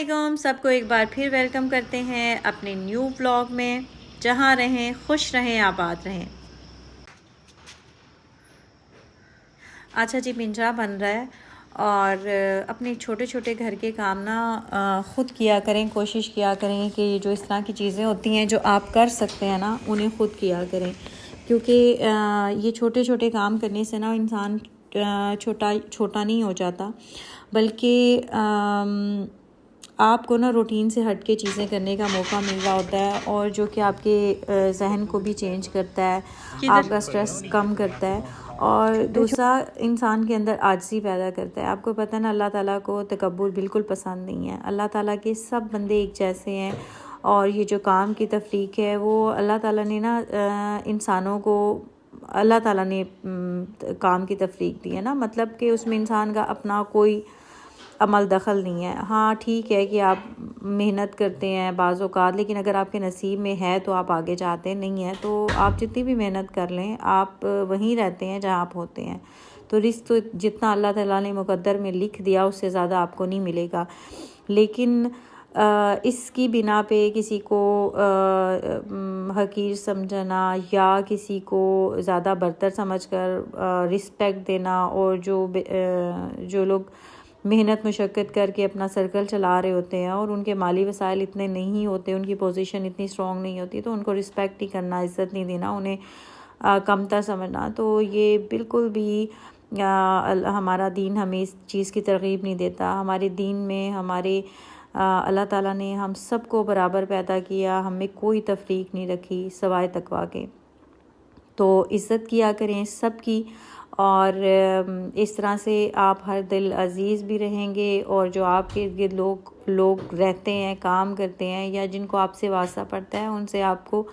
अस्सलामुअलैकुम, सबको एक बार फिर वेलकम करते हैं अपने न्यू व्लॉग में। जहाँ रहें खुश रहें आबाद रहें। अच्छा जी, पिंजरा बन रहा है और अपने छोटे छोटे घर के काम ना ख़ुद किया करें। कोशिश किया करें कि जो इस तरह की चीज़ें होती हैं जो आप कर सकते हैं ना, उन्हें ख़ुद किया करें, क्योंकि ये छोटे छोटे काम करने से ना इंसान छोटा छोटा नहीं हो जाता, बल्कि आपको ना रूटीन से हट के चीज़ें करने का मौका मिल रहा होता है, और जो कि आपके जहन को भी चेंज करता है, आपका स्ट्रेस कम करता है, और दूसरा इंसान के अंदर आजिज़ी पैदा करता है। आपको पता है ना, अल्लाह ताला को तकब्बुर बिल्कुल पसंद नहीं है। अल्लाह ताला के सब बंदे एक जैसे हैं, और ये जो काम की तफरीक है वो अल्लाह ताला ने ना इंसानों को अल्लाह ताला ने काम की तफरीक दी है ना, मतलब कि उसमें इंसान का अपना कोई अमल दखल नहीं है। हाँ ठीक है कि आप मेहनत करते हैं बाज़ औक़ात, लेकिन अगर आपके नसीब में है तो आप आगे जाते हैं, नहीं है तो आप जितनी भी मेहनत कर लें आप वहीं रहते हैं जहाँ आप होते हैं। तो रिस्क तो जितना अल्लाह ताला ने मुक़द्दर में लिख दिया उससे ज़्यादा आपको नहीं मिलेगा। लेकिन इसकी बिना पे किसी को हकीर समझना या किसी को ज़्यादा बरतर समझकर रिस्पेक्ट देना, और जो लोग मेहनत मुशक्क़त करके अपना सर्कल चला रहे होते हैं और उनके माली वसाइल इतने नहीं होते, उनकी पोजीशन इतनी स्ट्रॉन्ग नहीं होती, तो उनको रिस्पेक्ट ही करना, इज़्ज़त नहीं देना, उन्हें कमतर समझना, तो ये बिल्कुल भी हमारा दीन हमें इस चीज़ की तरगीब नहीं देता। हमारे दीन में हमारे अल्लाह ताला ने हम सबको बराबर पैदा किया, हमें कोई तफरीक नहीं रखी सवाए तकवा के। तो इज़्ज़त किया करें सबकी, और इस तरह से आप हर दिल अज़ीज़ भी रहेंगे, और जो आपके इर्द लोग रहते हैं, काम करते हैं, या जिनको आपसे वास्ता पड़ता है, उनसे आपको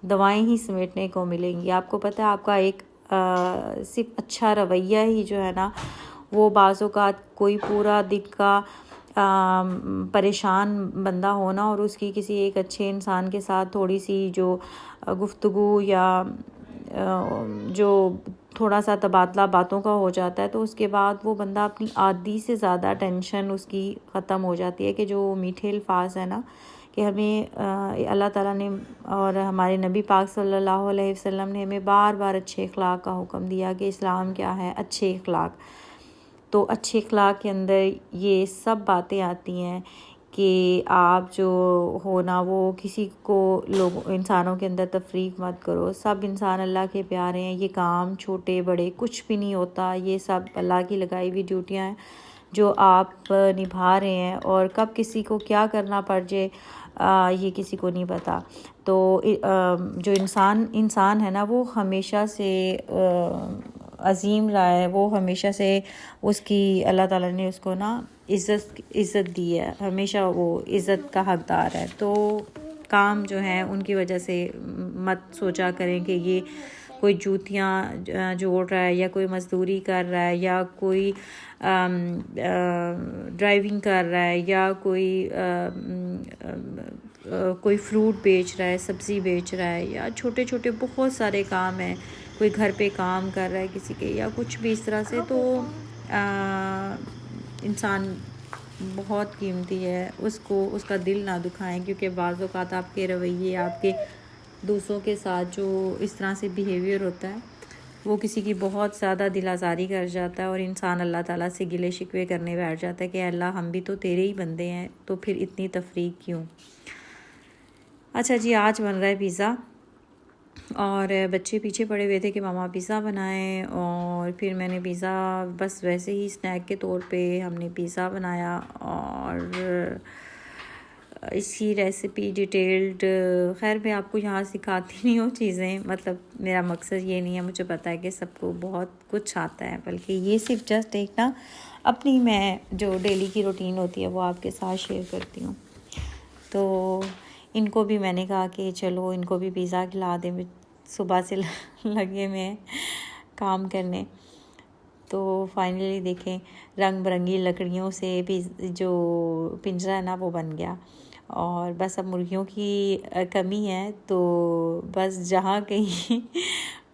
दवाएं ही समेटने को मिलेंगी। आपको पता है, आपका एक सिर्फ अच्छा रवैया ही जो है ना, वो बाज़ औक़ात कोई पूरा दिन का परेशान बंदा होना और उसकी किसी एक अच्छे इंसान के साथ थोड़ी सी जो गुफ्तगू या जो थोड़ा सा तबादला बातों का हो जाता है, तो उसके बाद वो बंदा अपनी आधी से ज़्यादा टेंशन उसकी ख़त्म हो जाती है। कि जो मीठे अल्फाज है ना, कि हमें अल्लाह ताला ने और हमारे नबी पाक सल्लल्लाहु अलैहि वसल्लम ने हमें बार बार अच्छे अखलाक का हुक्म दिया कि इस्लाम क्या है, अच्छे अखलाक। तो अच्छे अखलाक के अंदर ये सब बातें आती हैं कि आप जो हो ना, वो किसी को इंसानों के अंदर तफरीक मत करो। सब इंसान अल्लाह के प्यारे हैं। ये काम छोटे बड़े कुछ भी नहीं होता, ये सब अल्लाह की लगाई हुई ड्यूटियाँ हैं जो आप निभा रहे हैं, और कब किसी को क्या करना पड़ जाए ये किसी को नहीं पता। तो जो इंसान है ना, वो हमेशा से अजीम रहा है, वो हमेशा से उसकी अल्लाह ताला ने उसको ना इज़्ज़त दी है, हमेशा वो इज़्ज़त का हकदार है। तो काम जो है उनकी वजह से मत सोचा करें कि ये कोई जूतियाँ जोड़ रहा है, या कोई मज़दूरी कर रहा है, या कोई ड्राइविंग कर रहा है, या कोई फ्रूट बेच रहा है, सब्ज़ी बेच रहा है, या छोटे छोटे बहुत सारे काम हैं, कोई घर पे काम कर रहा है किसी के, या कुछ भी इस तरह से। तो इंसान बहुत कीमती है, उसको उसका दिल ना दुखाएं, क्योंकि बाज़ औक़ात आपके रवैये, आपके दूसरों के साथ जो इस तरह से बिहेवियर होता है, वो किसी की बहुत ज़्यादा दिल आज़ारी कर जाता है, और इंसान अल्लाह ताला से गिले शिकवे करने बैठ जाता है कि अल्लाह हम भी तो तेरे ही बंदे हैं, तो फिर इतनी तफरीक क्यों। अच्छा जी, आज बन रहा है पिज़्ज़ा, और बच्चे पीछे पड़े हुए थे कि मामा पिज़्ज़ा बनाएं, और फिर मैंने पिज़्ज़ा बस वैसे ही स्नैक के तौर पे हमने पिज़्ज़ा बनाया। और इसकी रेसिपी डिटेल्ड खैर मैं आपको यहाँ सिखाती नहीं हूँ चीज़ें, मतलब मेरा मकसद ये नहीं है, मुझे पता है कि सबको बहुत कुछ आता है, बल्कि ये सिर्फ जस्ट एक ना अपनी मैं जो डेली की रूटीन होती है वो आपके साथ शेयर करती हूँ। तो इनको भी मैंने कहा कि चलो इनको भी पिज़्ज़ा खिला दें, सुबह से लगे में काम करने। तो फाइनली देखें, रंग बिरंगी लकड़ियों से जो पिंजरा है ना वो बन गया, और बस अब मुर्गियों की कमी है, तो बस जहाँ कहीं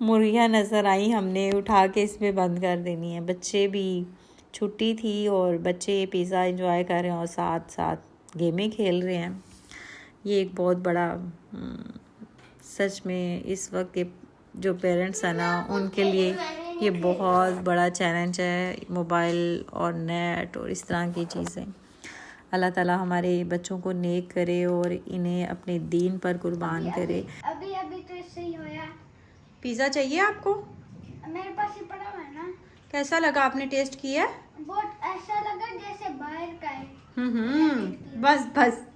मुर्गियाँ नज़र आई हमने उठा के इसमें बंद कर देनी है। बच्चे भी छुट्टी थी और बच्चे पिज़्ज़ा एंजॉय कर रहे हैं और साथ साथ गेमें खेल रहे हैं। ये एक बहुत बड़ा सच में इस वक्त के जो पेरेंट्स हैं ना, उनके लिए ये बहुत बड़ा चैलेंज है, मोबाइल और नेट और इस तरह की चीज़ें। अल्लाह ताला हमारे बच्चों को नेक करे और इन्हें अपने दीन पर कुर्बान करे। अभी अभी तो इससे ही होया। पिज़्ज़ा चाहिए आपको? मेरे पास ही पड़ा हुआ है ना। कैसा लगा, आपने टेस्ट किया? बहुत ऐसा लगा जैसे बाहर का है। बस बस।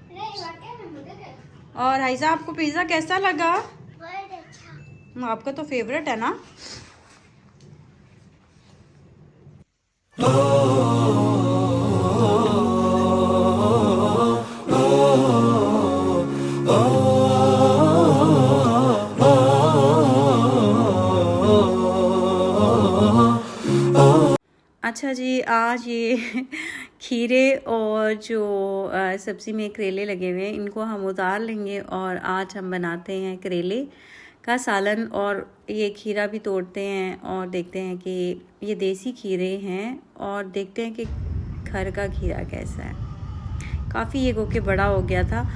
नहीं वाकई में मुझे और हाइजा, आपको पिज़्ज़ा कैसा लगा? बहुत अच्छा। आपका तो फेवरेट है ना? अच्छा जी, आज ये खीरे और जो सब्ज़ी में करेले लगे हुए हैं, इनको हम उतार लेंगे और आज हम बनाते हैं करेले का सालन। और ये खीरा भी तोड़ते हैं और देखते हैं कि ये देसी खीरे हैं और देखते हैं कि घर का खीरा कैसा है। काफ़ी ये गोके बड़ा हो गया था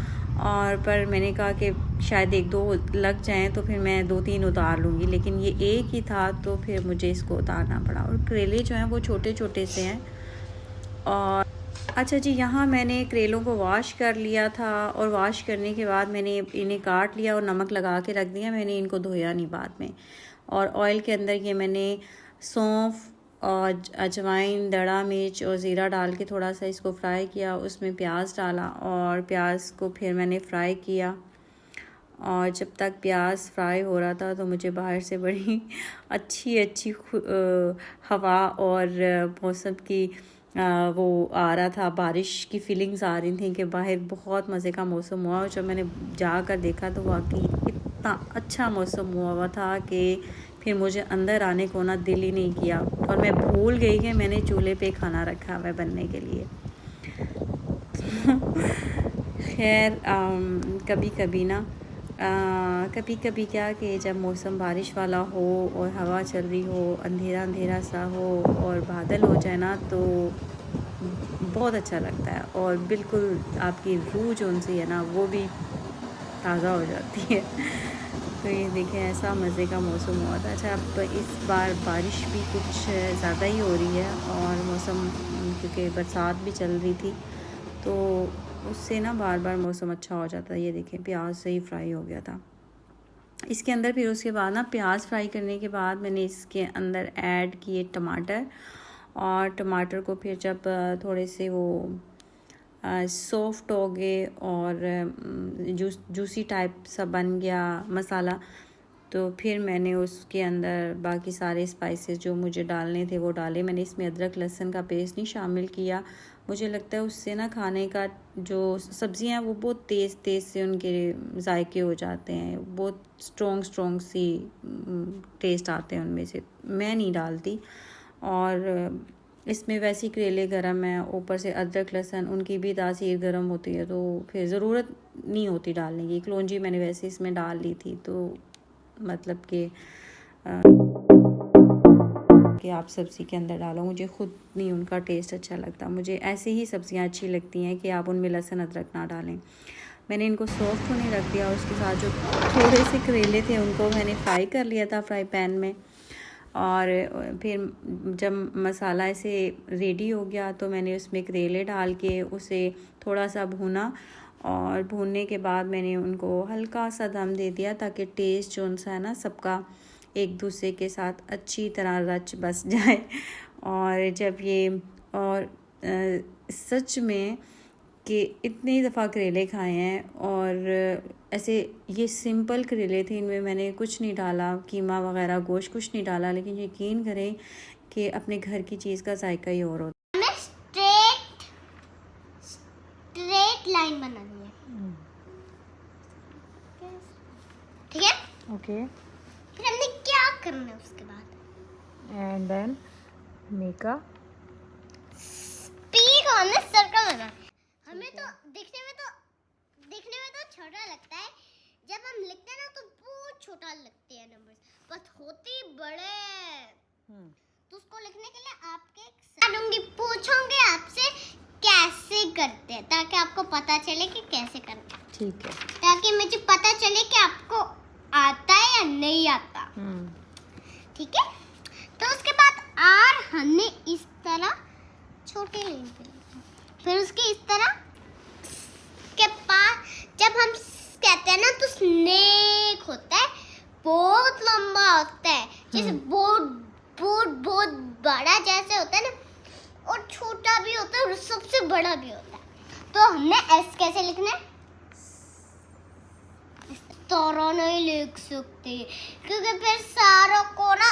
और पर मैंने कहा कि शायद 1-2 लग जाएं तो फिर मैं 2-3 उतार लूँगी, लेकिन ये एक ही था तो फिर मुझे इसको उतारना पड़ा। और करेले जो हैं वो छोटे छोटे से हैं। और अच्छा जी, यहाँ मैंने करेलों को वॉश कर लिया था और वॉश करने के बाद मैंने इन्हें काट लिया और नमक लगा के रख दिया। मैंने इनको धोया नहीं बाद में। और ऑयल के अंदर ये मैंने सौंफ और अजवाइन, दड़ा मिर्च और ज़ीरा डाल के थोड़ा सा इसको फ्राई किया। उसमें प्याज डाला और प्याज को फिर मैंने फ्राई किया। और जब तक प्याज फ्राई हो रहा था तो मुझे बाहर से बड़ी अच्छी हवा और मौसम की वो आ रहा था, बारिश की फीलिंग्स आ रही थी कि बाहर बहुत मज़े का मौसम हुआ। और जब मैंने जाकर देखा तो वाकई इतना अच्छा मौसम हुआ था कि फिर मुझे अंदर आने को ना दिल ही नहीं किया और मैं भूल गई कि मैंने चूल्हे पे खाना रखा हुआ है बनने के लिए। खैर कभी कभी ना कभी कभी क्या कि जब मौसम बारिश वाला हो और हवा चल रही हो, अंधेरा अंधेरा सा हो और बादल हो जाए ना, तो बहुत अच्छा लगता है और बिल्कुल आपकी रूह जो उनसे है ना वो भी ताज़ा हो जाती है। तो ये देखें, ऐसा मज़े का मौसम हुआ था। अच्छा, अब इस बार बारिश भी कुछ ज़्यादा ही हो रही है और मौसम, क्योंकि बरसात भी चल रही थी तो उससे ना बार बार मौसम अच्छा हो जाता है। ये देखें, प्याज से ही फ्राई हो गया था इसके अंदर। फिर उसके बाद ना प्याज फ्राई करने के बाद मैंने इसके अंदर ऐड किए टमाटर। और टमाटर को फिर जब थोड़े से वो सॉफ्ट हो गए और जूसी टाइप सा बन गया मसाला, तो फिर मैंने उसके अंदर बाकी सारे स्पाइसेस जो मुझे डालने थे वो डाले। मैंने इसमें अदरक लहसुन का पेस्ट नहीं शामिल किया। मुझे लगता है उससे ना खाने का जो सब्ज़ियाँ हैं वो बहुत तेज़ से उनके जायके हो जाते हैं, बहुत स्ट्रॉन्ग सी टेस्ट आते हैं उनमें से। मैं नहीं डालती। और इसमें वैसे ही करेले गरम है, ऊपर से अदरक लहसुन उनकी भी तासीर गरम होती है, तो फिर ज़रूरत नहीं होती डालने की। कलौंजी मैंने वैसे इसमें डाल ली थी, तो मतलब कि आप सब्ज़ी के अंदर डालो। मुझे ख़ुद नहीं उनका टेस्ट अच्छा लगता। मुझे ऐसे ही सब्ज़ियाँ अच्छी लगती हैं कि आप उनमें लहसुन अदरक ना डालें। मैंने इनको सॉफ्ट होने रख दिया और उसके साथ जो थोड़े से करेले थे उनको मैंने फ्राई कर लिया था फ्राई पैन में। और फिर जब मसाला ऐसे रेडी हो गया तो मैंने उसमें करेले डाल के उसे थोड़ा सा भूना। और भूनने के बाद मैंने उनको हल्का सा दम दे दिया ताकि टेस्ट जो उनसा है ना सबका एक दूसरे के साथ अच्छी तरह रच बस जाए। और जब ये और सच में कि इतनी दफ़ा करेले खाए हैं और ऐसे ये सिंपल करेले थे, इनमें मैंने कुछ नहीं डाला, कीमा वगैरह गोश्त कुछ नहीं डाला, लेकिन यकीन करें कि अपने घर की चीज़ का जायका ही और होता है। स्ट्रेट लाइन बनानी है, ठीक है? ओके। फिर हमने क्या करना है उसके बाद? And then make a speed on the circle बनाना। हमें तो दिखने में तो छोटा लगता है, जब हम लिखते हैं ना तो बहुत छोटा लगते हैं नंबर्स, पर होते बड़े। तो उसको लिखने के लिए आपके पूछोगे आपसे कैसे करते हैं, ताकि आपको पता चले कि कैसे करते हैं, ठीक है। ताकि मुझे पता चले कि आपको आता है या नहीं आता। ठीक है। तो उसके बाद आर हमने इस तरह छोटे लाइन पे लिखा, फिर उसके इस तरह के पास जब हम कहते हैं ना तो स्नेक होता है, बहुत लंबा होता है, जैसे बहुत बड़ा जैसे होता है ना, और छोटा भी होता है और सबसे बड़ा भी होता है। तो हमने एस कैसे लिखना है, इस तरह नहीं लिख सकते क्योंकि फिर सारा को ना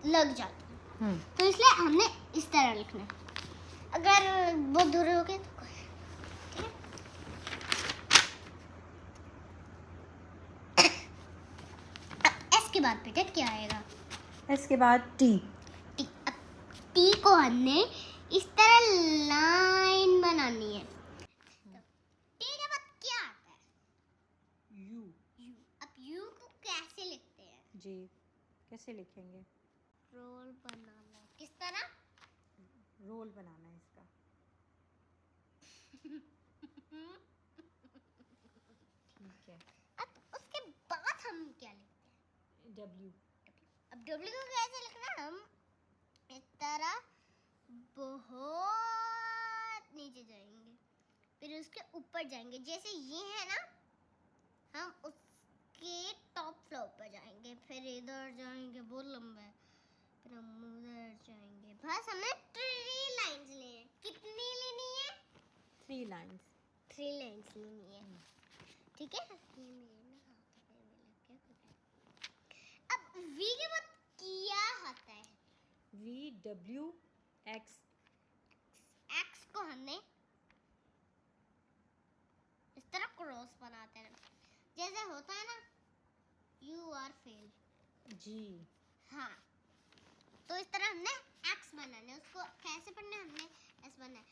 लग जाता है, तो इसलिए हमने इस तरह लिखना है। अगर बहुत दूर हो गए तो एस के बाद बेटा क्या आएगा, इसके बाद टी। टी। अब टी को हमने इस तरह लाइन बनानी है। तो टी के बाद क्या आता है, यू। यू। अब यू को कैसे लिखते हैं, जी, कैसे लिखेंगे? रोल बनाना है, किस तरह, रोल बनाना है इसका। ठीक है। अब उसके बाद हम क्या लिखते हैं, डब्ल्यू। अब डब्ल्यू को कैसे लिखना है, हम इस तरह बहुत नीचे जाएंगे, फिर उसके ऊपर जाएंगे, जैसे ये है ना, हम उसके टॉप फ्लोर पर जाएंगे, फिर इधर जाएंगे, बहुत लंबा है, फिर हम उधर जाएंगे। बस हमने 3 लाइंस ली है, कितनी लेनी है, 3 लाइंस। 3 लाइंस लेनी है। ठीक है। ये मेरे ना हाथ पे लग गया। अब वी के बाद क्या आता है, वी डब्ल्यू एक्स। एक्स को हमने इस तरह क्रॉस बनाते हैं, जैसे होता है ना यू आर फेल। जी। हाँ, तो इस तरह हमने एक्स बनाना है, उसको कैसे पढ़ना है, हमने एस बनाना है।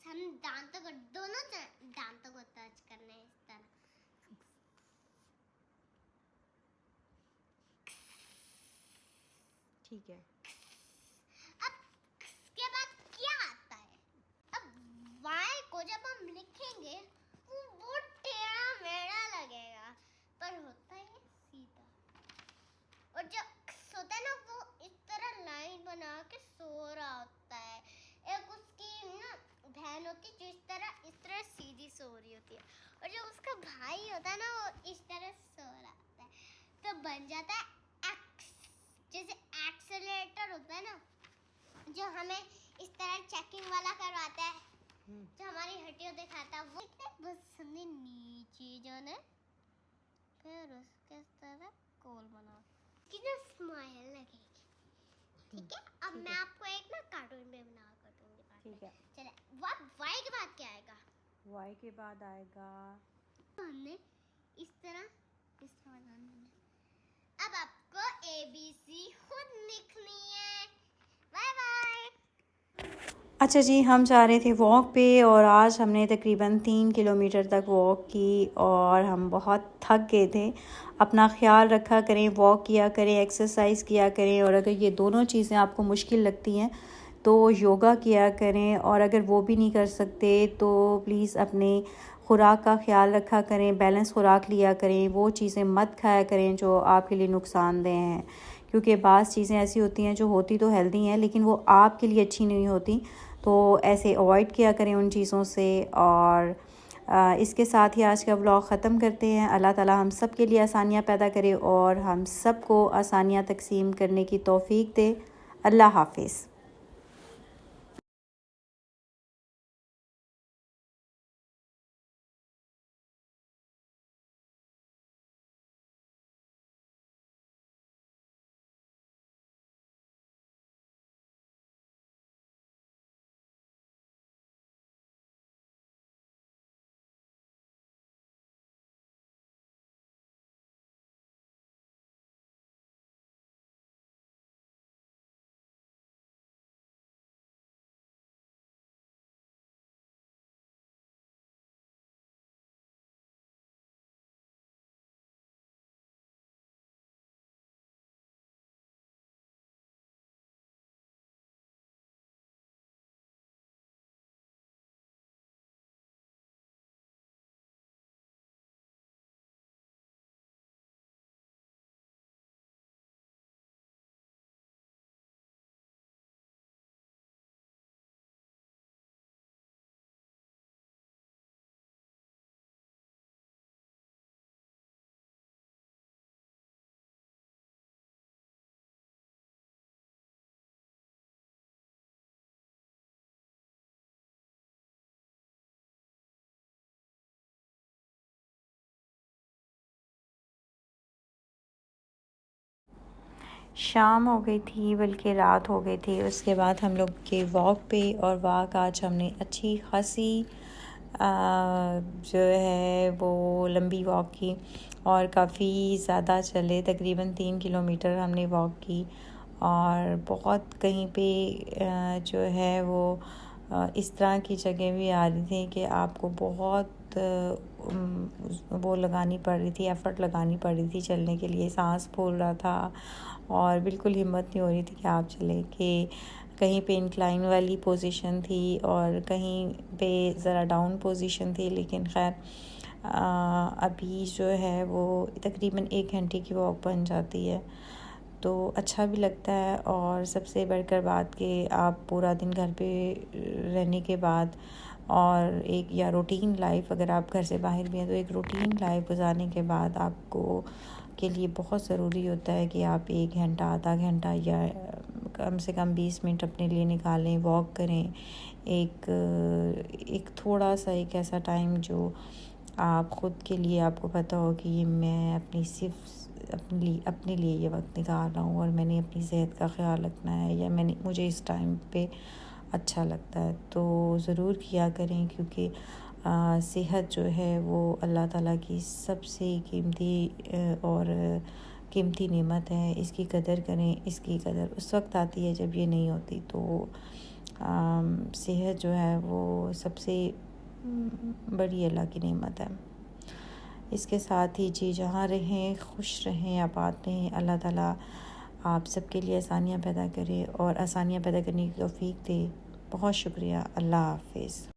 हम दांतों को, दोनों दांतों को टच करना है इस तरह। ठीक है। अब इसके बाद क्या आता है, अब वाई को जब हम लिखेंगे वो बहुत टेढ़ा मेढ़ा लगेगा, पर होता है सीधा, और जब होता है ना वो इस तरह लाइन बना के सो रहा होता है। एक उसकी ना बहन होती है जो इस तरह सीधी सो रही होती है, और जो उसका भाई होता है ना वो इस तरह सो रहा होता है, तो बन जाता है एक्स। जैसे एक्सेलेरेटर होता है ना, जो हमें इस तरह चेकिंग वाला करवाता है, जो हमारी हड्डियों दिखाता है, वो बस हमने नीचे जाना है, फिर उसके तरह गोल बनाओ, कितना स्माइल लगेगी। ठीक है। अब मैं आपको एक ना कार्टून में बना कर दूंगी। ठीक है। चले वाई के बाद क्या आएगा, वाई के बाद आएगा, हमने इस तरह बनाना है। अब आपको ABC खुद लिखनी है। Bye bye. अच्छा जी, हम जा रहे थे वॉक पे और आज हमने तकरीबन 3 किलोमीटर तक वॉक की और हम बहुत थक गए थे। अपना ख्याल रखा करें, वॉक किया करें, एक्सरसाइज किया करें, और अगर ये दोनों चीज़ें आपको मुश्किल लगती हैं तो योगा किया करें, और अगर वो भी नहीं कर सकते तो प्लीज़ अपने खुराक का ख्याल रखा करें, बैलेंस खुराक लिया करें, वो चीज़ें मत खाया करें जो आपके लिए नुकसानदेह हैं, क्योंकि बाज़ चीज़ें ऐसी होती हैं जो होती तो हेल्दी हैं लेकिन वो आपके लिए अच्छी नहीं होती, तो ऐसे अवॉइड किया करें उन चीज़ों से। और इसके साथ ही आज का व्लॉग ख़त्म करते हैं। अल्लाह ताला हम सब के लिए आसानियाँ पैदा करे और हम सब को आसानियाँ तकसीम करने की तौफीक दे। अल्लाह हाफिज़। शाम हो गई थी, बल्कि रात हो गई थी। उसके बाद हम लोग के वॉक पे, और वॉक आज हमने अच्छी खासी जो है वो लंबी वॉक की, और काफ़ी ज़्यादा चले, तकरीबन 3 किलोमीटर हमने वॉक की। और बहुत कहीं पे जो है वो इस तरह की जगह भी आ रही थी कि आपको बहुत वो लगानी पड़ रही थी, एफ़र्ट लगानी पड़ रही थी चलने के लिए। सांस फूल रहा था और बिल्कुल हिम्मत नहीं हो रही थी कि आप चलें, कि कहीं पे इंक्लाइन वाली पोजीशन थी और कहीं पे ज़रा डाउन पोजीशन थी। लेकिन खैर अभी जो है वो तकरीबन 1 घंटे की वॉक बन जाती है, तो अच्छा भी लगता है। और सबसे बढ़कर बात कि आप पूरा दिन घर पे रहने के बाद, और एक या रूटीन लाइफ, अगर आप घर से बाहर भी हैं तो एक रूटीन लाइफ गुजारने के बाद आपको के लिए बहुत ज़रूरी होता है कि आप 1 घंटा, आधा घंटा या कम से कम 20 मिनट अपने लिए निकालें, वॉक करें। एक थोड़ा सा एक ऐसा टाइम जो आप ख़ुद के लिए, आपको पता हो कि मैं अपने लिए ये वक्त निकाल रहा हूँ और मैंने अपनी सेहत का ख्याल रखना है, या मुझे इस टाइम पे अच्छा लगता है, तो ज़रूर किया करें। क्योंकि सेहत जो है वो अल्लाह ताला की सबसे कीमती नेमत है। इसकी कदर करें। इसकी कदर उस वक्त आती है जब ये नहीं होती। तो सेहत जो है वो सबसे बड़ी अल्लाह की नेमत है। इसके साथ ही जी जहाँ रहें, खुश रहें, आबाद रहें। अल्लाह ताला आप सबके लिए आसानियाँ पैदा करे और आसानियाँ पैदा करने की तौफीक दे। बहुत शुक्रिया। अल्लाह हाफ़िज़।